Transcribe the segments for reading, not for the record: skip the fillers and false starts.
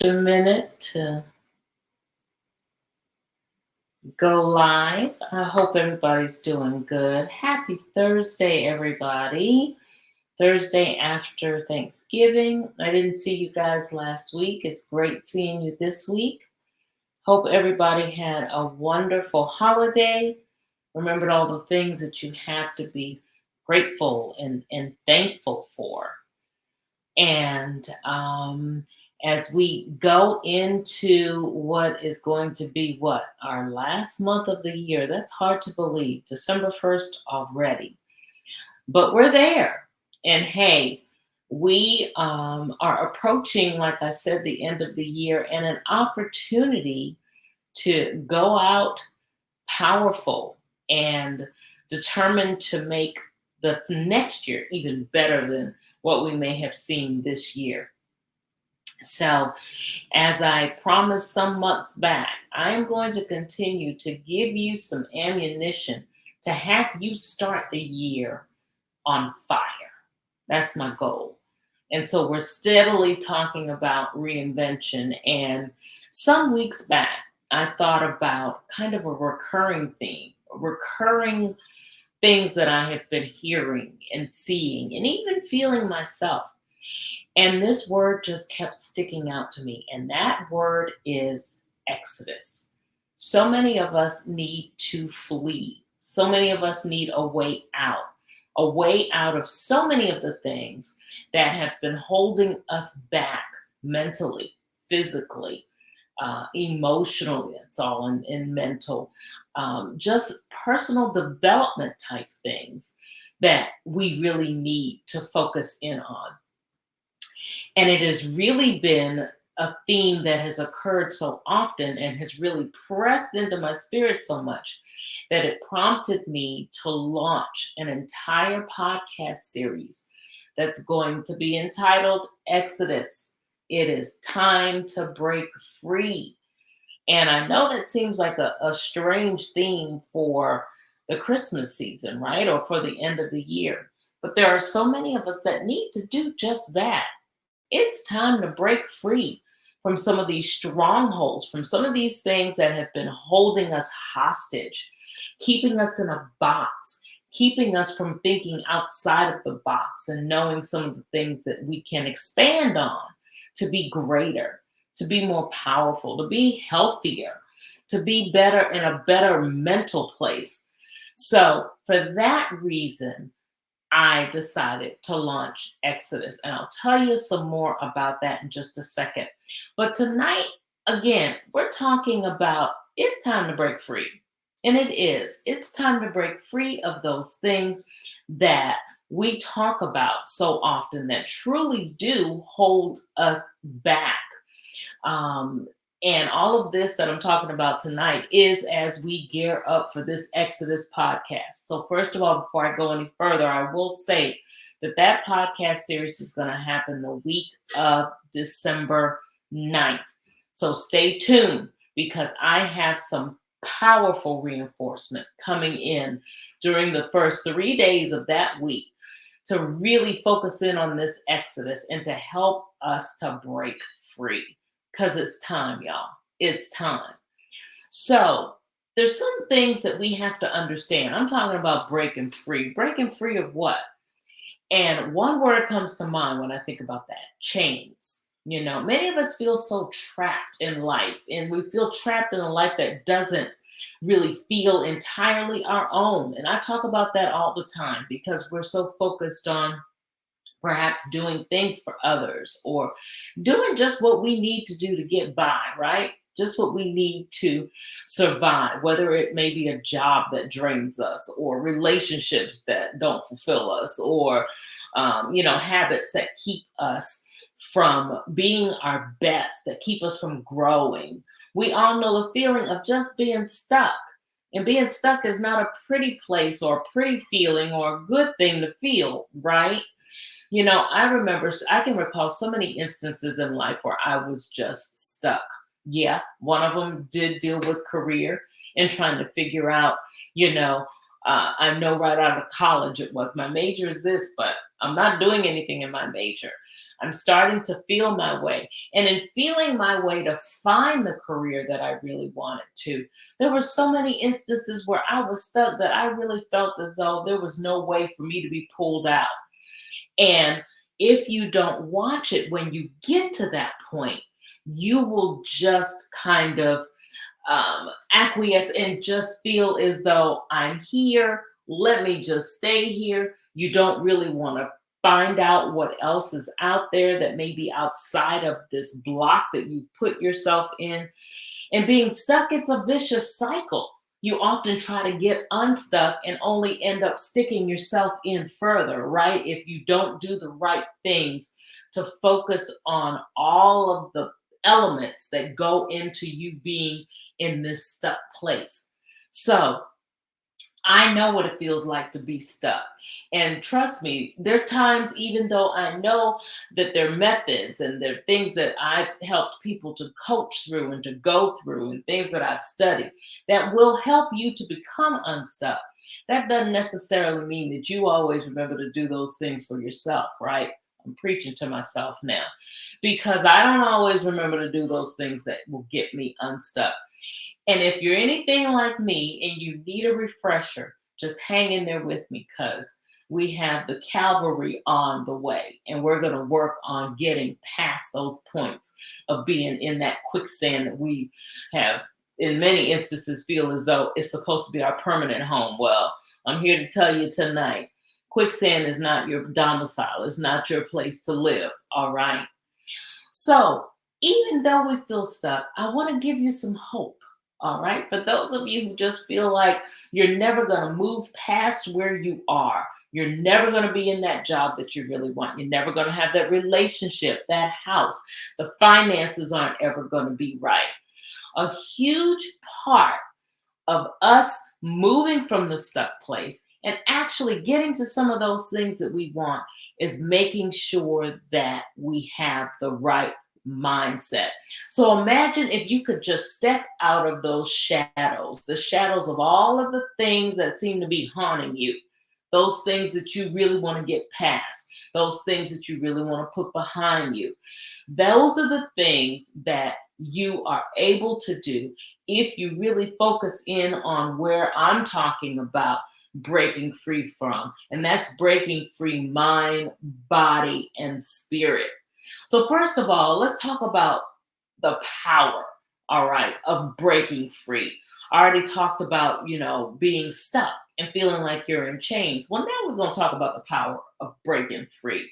A minute to go live. I hope everybody's doing good. Happy Thursday, everybody. Thursday after Thanksgiving. I didn't see you guys last week. It's great seeing you this week. Hope everybody had a wonderful holiday. Remembered all the things that you have to be grateful and thankful for. And as we go into what is going to be what? Our last month of the year. That's hard to believe. December 1st already. But we're there. And hey, we are approaching, like I said, the end of the year and an opportunity to go out powerful and determined to make the next year even better than what we may have seen this year. So, as I promised some months back, I am going to continue to give you some ammunition to have you start the year on fire. That's my goal. And so we're steadily talking about reinvention. And some weeks back, I thought about kind of a recurring theme, recurring things that I have been hearing and seeing and even feeling myself. And this word just kept sticking out to me. And that word is exodus. So many of us need to flee. So many of us need a way out of so many of the things that have been holding us back mentally, physically, emotionally. It's all in mental, just personal development type things that we really need to focus in on. And it has really been a theme that has occurred so often and has really pressed into my spirit so much that it prompted me to launch an entire podcast series that's going to be entitled Exodus. It is time to break free. And I know that seems like a strange theme for the Christmas season, right? Or for the end of the year. But there are so many of us that need to do just that. It's time to break free from some of these strongholds, from some of these things that have been holding us hostage, keeping us in a box, keeping us from thinking outside of the box and knowing some of the things that we can expand on to be greater, to be more powerful, to be healthier, to be better in a better mental place. So, for that reason, I decided to launch Exodus. And I'll tell you some more about that in just a second. But tonight, again, we're talking about it's time to break free. And it is. It's time to break free of those things that we talk about so often that truly do hold us back. Um, and all of this that I'm talking about tonight is as we gear up for this Exodus podcast. So, first of all, before I go any further, I will say that that podcast series is going to happen the week of December 9th. So, stay tuned because I have some powerful reinforcement coming in during the first 3 days of that week to really focus in on this Exodus and to help us to break free. Because it's time, y'all. It's time. So there's some things that we have to understand. I'm talking about breaking free. Breaking free of what? And one word comes to mind when I think about that: chains. You know, many of us feel so trapped in life, and we feel trapped in a life that doesn't really feel entirely our own. And I talk about that all the time because we're so focused on perhaps doing things for others or doing just what we need to do to get by, right? Just what we need to survive, whether it may be a job that drains us or relationships that don't fulfill us or, habits that keep us from being our best, that keep us from growing. We all know the feeling of just being stuck. And being stuck is not a pretty place or a pretty feeling or a good thing to feel, right? You know, I can recall so many instances in life where I was just stuck. Yeah, one of them did deal with career and trying to figure out, you know, I know right out of college it was my major is this, but I'm not doing anything in my major. I'm starting to feel my way. And in feeling my way to find the career that I really wanted to, there were so many instances where I was stuck that I really felt as though there was no way for me to be pulled out. And if you don't watch it when you get to that point, you will just kind of acquiesce and just feel as though I'm here. Let me just stay here. You don't really want to find out what else is out there that may be outside of this block that you've put yourself in. And being stuck, it's a vicious cycle. You often try to get unstuck and only end up sticking yourself in further, right? If you don't do the right things to focus on all of the elements that go into you being in this stuck place. So, I know what it feels like to be stuck. And trust me, there are times, even though I know that there are methods and there are things that I've helped people to coach through and to go through and things that I've studied that will help you to become unstuck. That doesn't necessarily mean that you always remember to do those things for yourself, right? I'm preaching to myself now because I don't always remember to do those things that will get me unstuck. And if you're anything like me and you need a refresher, just hang in there with me because we have the cavalry on the way and we're going to work on getting past those points of being in that quicksand that we have, in many instances, feel as though it's supposed to be our permanent home. Well, I'm here to tell you tonight quicksand is not your domicile, it's not your place to live. All right. So, even though we feel stuck, I want to give you some hope. All right. For those of you who just feel like you're never going to move past where you are, you're never going to be in that job that you really want, you're never going to have that relationship, that house, the finances aren't ever going to be right. A huge part of us moving from the stuck place and actually getting to some of those things that we want is making sure that we have the right mindset. So imagine if you could just step out of those shadows, the shadows of all of the things that seem to be haunting you, those things that you really want to get past, those things that you really want to put behind you. Those are the things that you are able to do if you really focus in on where I'm talking about breaking free from. And that's breaking free mind, body, and spirit. So, first of all, let's talk about the power, all right, of breaking free. I already talked about, being stuck and feeling like you're in chains. Well, now we're going to talk about the power of breaking free.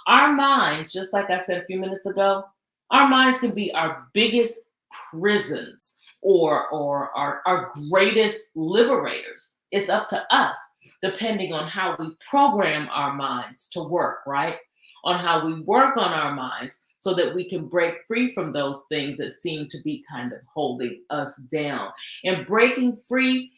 Our minds, just like I said a few minutes ago, our minds can be our biggest prisons or our greatest liberators. It's up to us, depending on how we program our minds to work, right? On how we work on our minds so that we can break free from those things that seem to be kind of holding us down. And breaking free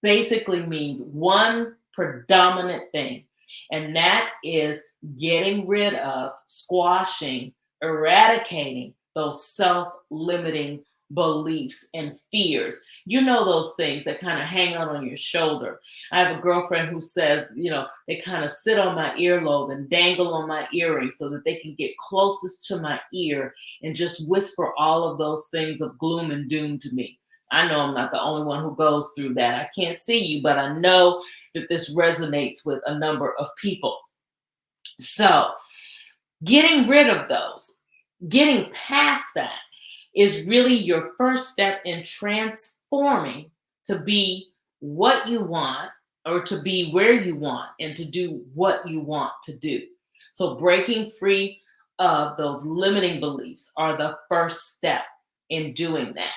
basically means one predominant thing, and that is getting rid of, squashing, eradicating those self limiting beliefs and fears. You know, those things that kind of hang out on your shoulder. I have a girlfriend who says, they kind of sit on my earlobe and dangle on my earring so that they can get closest to my ear and just whisper all of those things of gloom and doom to me. I know I'm not the only one who goes through that. I can't see you, but I know that this resonates with a number of people. So, getting rid of those, getting past that is really your first step in transforming to be what you want or to be where you want and to do what you want to do. So, breaking free of those limiting beliefs are the first step in doing that.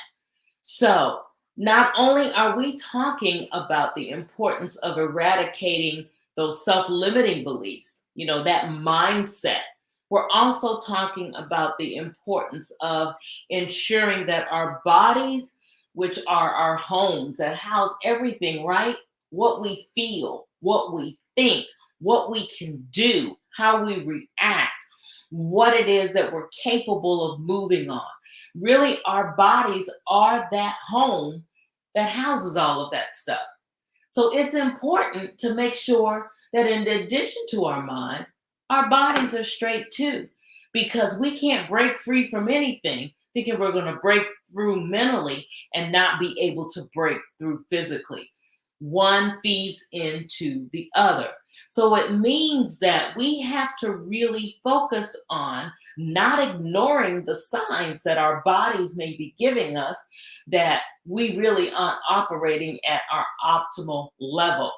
So, not only are we talking about the importance of eradicating those self limiting beliefs, that mindset, we're also talking about the importance of ensuring that our bodies, which are our homes that house everything, right? What we feel, what we think, what we can do, how we react, what it is that we're capable of moving on. Really, our bodies are that home that houses all of that stuff. So it's important to make sure that in addition to our mind, our bodies are straight too. Because we can't break free from anything thinking we're going to break through mentally and not be able to break through physically. One feeds into the other. So it means that we have to really focus on not ignoring the signs that our bodies may be giving us that we really aren't operating at our optimal level.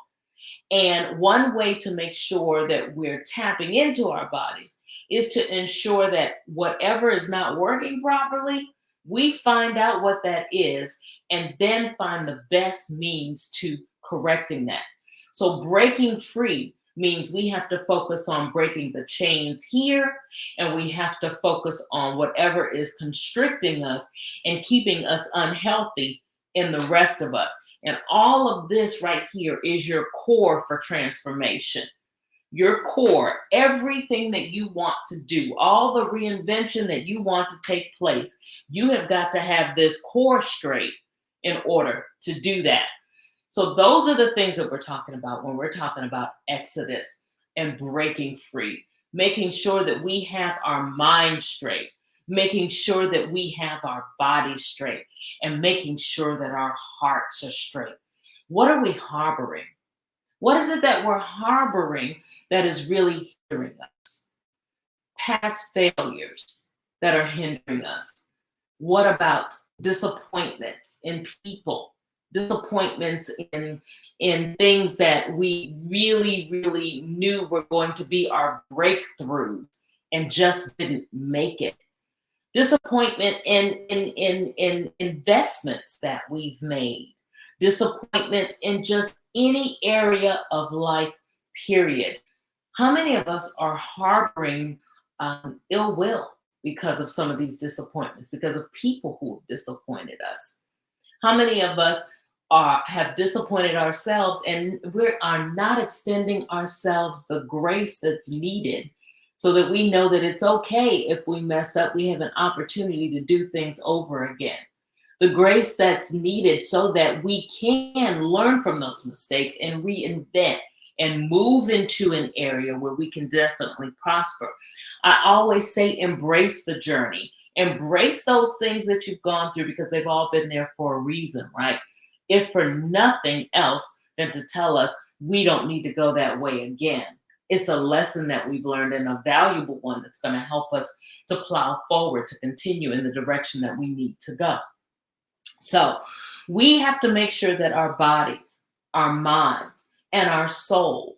And one way to make sure that we're tapping into our bodies is to ensure that whatever is not working properly, we find out what that is and then find the best means to correcting that. So, breaking free means we have to focus on breaking the chains here, and we have to focus on whatever is constricting us and keeping us unhealthy in the rest of us. And all of this right here is your core for transformation. Your core, everything that you want to do, all the reinvention that you want to take place, you have got to have this core straight in order to do that. So, those are the things that we're talking about when we're talking about Exodus and breaking free, making sure that we have our mind straight, making sure that we have our body straight, and making sure that our hearts are straight. What are we harboring? What is it that we're harboring that is really hindering us? Past failures that are hindering us. What about disappointments in people? Disappointments in things that we really knew were going to be our breakthroughs and just didn't make it. Disappointment in investments that we've made. Disappointments in just any area of life, period. How many of us are harboring ill will because of some of these disappointments, because of people who have disappointed us? How many of us have disappointed ourselves and we are not extending ourselves the grace that's needed so that we know that it's okay if we mess up, we have an opportunity to do things over again. The grace that's needed so that we can learn from those mistakes and reinvent and move into an area where we can definitely prosper. I always say embrace the journey. Embrace those things that you've gone through because they've all been there for a reason, right? If for nothing else than to tell us we don't need to go that way again. It's a lesson that we've learned and a valuable one that's going to help us to plow forward, to continue in the direction that we need to go. So we have to make sure that our bodies, our minds, and our soul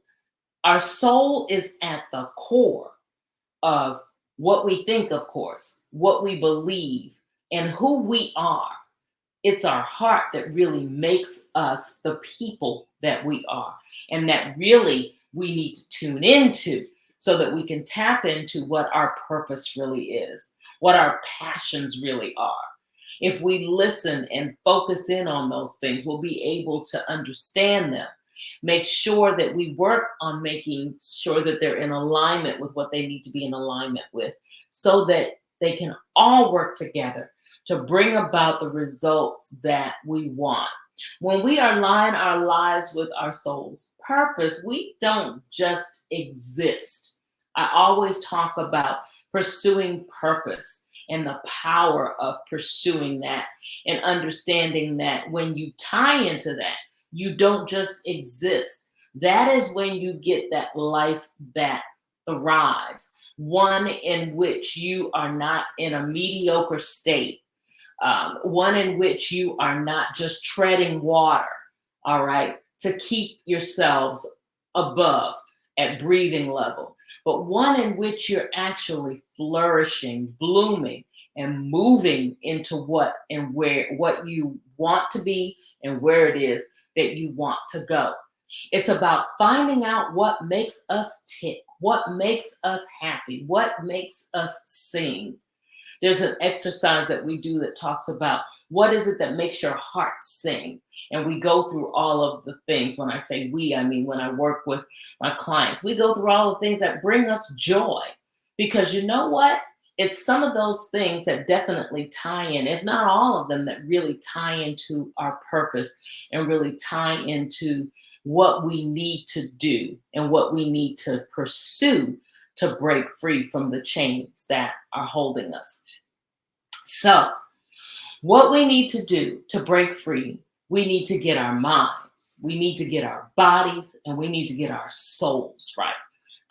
is at the core of what we think, of course, what we believe, and who we are. It's our heart that really makes us the people that we are, and that really we need to tune into so that we can tap into what our purpose really is, what our passions really are. If we listen and focus in on those things, we'll be able to understand them. Make sure that we work on making sure that they're in alignment with what they need to be in alignment with so that they can all work together to bring about the results that we want. When we align our lives with our soul's purpose, we don't just exist. I always talk about pursuing purpose and the power of pursuing that and understanding that when you tie into that, you don't just exist. That is when you get that life that thrives, one in which you are not in a mediocre state, one in which you are not just treading water, all right, to keep yourselves above at breathing level, but one in which you're actually flourishing, blooming, and moving into what and where what you want to be and where it is that you want to go. It's about finding out what makes us tick, what makes us happy, what makes us sing. There's an exercise that we do that talks about what is it that makes your heart sing. And we go through all of the things. When I say we, I mean when I work with my clients, we go through all the things that bring us joy. Because you know what? It's some of those things that definitely tie in, if not all of them, that really tie into our purpose and really tie into what we need to do and what we need to pursue to break free from the chains that are holding us. So, what we need to do to break free, we need to get our minds, we need to get our bodies, and we need to get our souls right.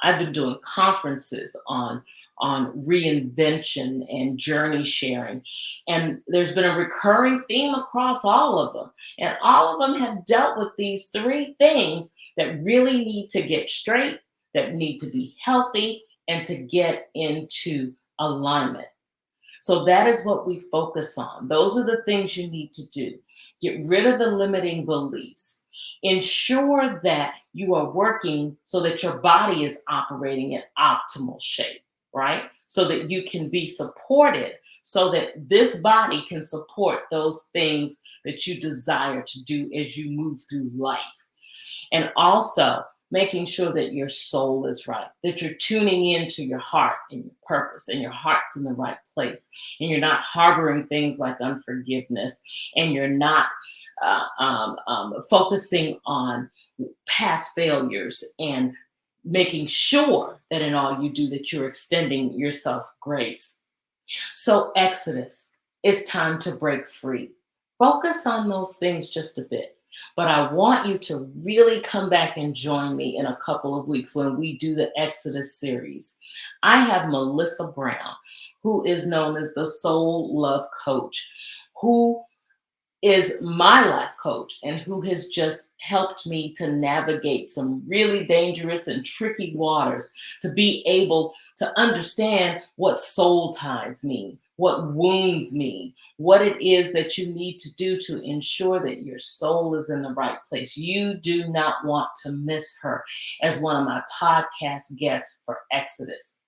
I've been doing conferences on reinvention and journey sharing, and there's been a recurring theme across all of them. And all of them have dealt with these three things that really need to get straight, that need to be healthy, and to get into alignment. So that is what we focus on. Those are the things you need to do. Get rid of the limiting beliefs. Ensure that you are working so that your body is operating in optimal shape, right? So that you can be supported, so that this body can support those things that you desire to do as you move through life. And also making sure that your soul is right, that you're tuning into your heart and your purpose, and your heart's in the right place. And you're not harboring things like unforgiveness, and you're not focusing on past failures, and making sure that in all you do that you're extending yourself grace. So Exodus, it's time to break free. Focus on those things just a bit. But I want you to really come back and join me in a couple of weeks when we do the Exodus series. I have Melissa Brown, who is known as the Soul Love Coach, who is my life coach and who has just helped me to navigate some really dangerous and tricky waters, to be able to understand what soul ties mean, what wounds mean, what it is that you need to do to ensure that your soul is in the right place. You do not want to miss her as one of my podcast guests for Exodus.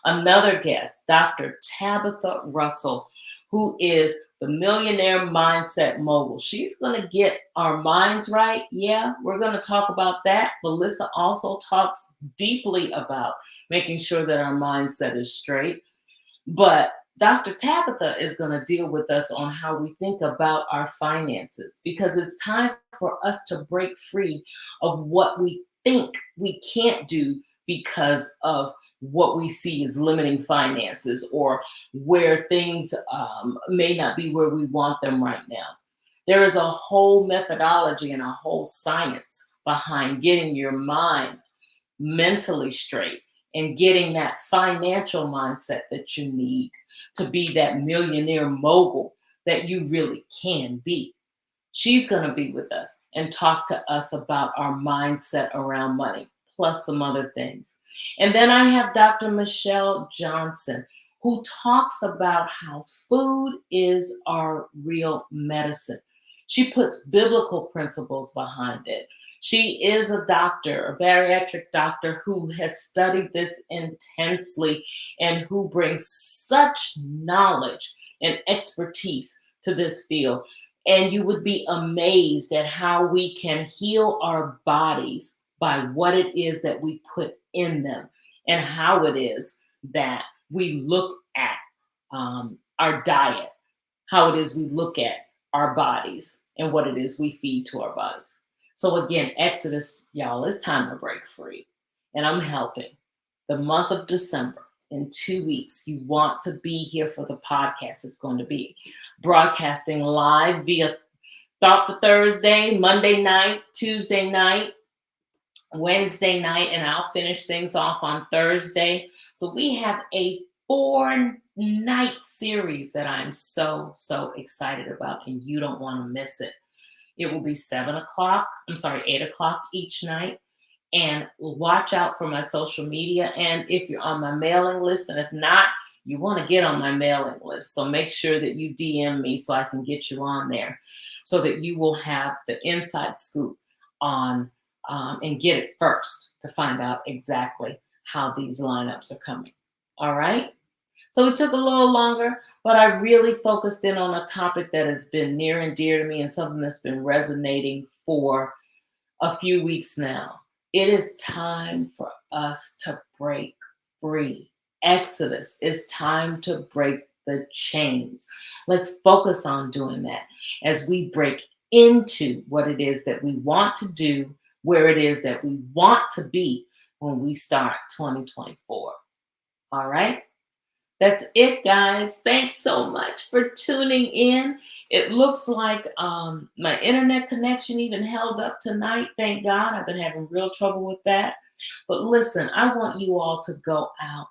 Another guest, Dr. Tabitha Russell, who is the millionaire mindset mogul. She's going to get our minds right. Yeah, we're going to talk about that. Melissa also talks deeply about making sure that our mindset is straight. But Dr. Tabitha is going to deal with us on how we think about our finances, because it's time for us to break free of what we think we can't do because of what we see as limiting finances, or where things may not be where we want them right now. There is a whole methodology and a whole science behind getting your mind mentally straight and getting that financial mindset that you need to be that millionaire mogul that you really can be. She's going to be with us and talk to us about our mindset around money, plus some other things. And then I have Dr. Michelle Johnson, who talks about how food is our real medicine. She puts biblical principles behind it. She is a doctor, a bariatric doctor, who has studied this intensely and who brings such knowledge and expertise to this field. And you would be amazed at how we can heal our bodies by what it is that we put in them, and how it is that we look at our diet, how it is we look at our bodies, and what it is we feed to our bodies. So again, Exodus, y'all, it's time to break free. And I'm helping. The month of December, in 2 weeks, you want to be here for the podcast. It's going to be broadcasting live via Thought for Thursday, Monday night, Tuesday night, Wednesday night, and I'll finish things off on Thursday. So we have a 4-night series that I'm so excited about, and you don't want to miss it. It will be 8 o'clock each night. And watch out for my social media. And if you're on my mailing list, and if not, you want to get on my mailing list. So make sure that you DM me so I can get you on there, so that you will have the inside scoop on and get it first to find out exactly how these lineups are coming. All right. So it took a little longer, but I really focused in on a topic that has been near and dear to me, and something that's been resonating for a few weeks now. It is time for us to break free. Exodus. It's time to break the chains. Let's focus on doing that as we break into what it is that we want to do, where it is that we want to be when we start 2024. All right. That's it, guys. Thanks so much for tuning in. It looks like my internet connection even held up tonight. Thank God. I've been having real trouble with that. But listen, I want you all to go out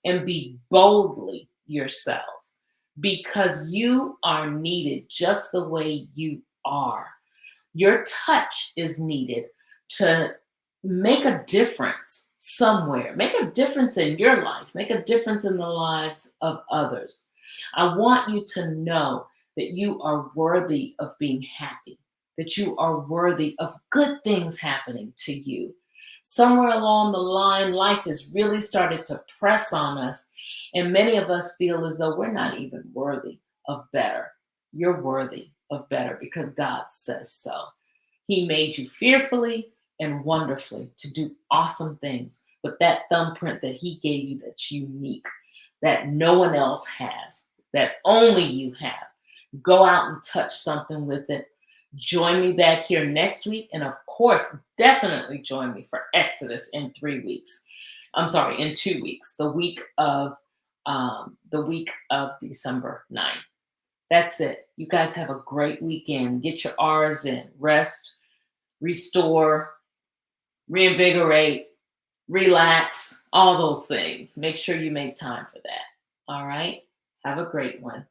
and be boldly yourselves because you are needed just the way you are. Your touch is needed to make a difference somewhere. Make a difference in your life. Make a difference in the lives of others. I want you to know that you are worthy of being happy, that you are worthy of good things happening to you. Somewhere along the line, life has really started to press on us, and many of us feel as though we're not even worthy of better. You're worthy of better because God says so. He made you fearfully and wonderfully to do awesome things. But that thumbprint that he gave you that's unique, that no one else has, that only you have, go out and touch something with it. Join me back here next week. And of course, definitely join me for Exodus in 3 weeks. I'm sorry, in 2 weeks, the week of December 9th. That's it. You guys have a great weekend. Get your R's in. Rest, restore, reinvigorate, relax, all those things. Make sure you make time for that. All right. Have a great one.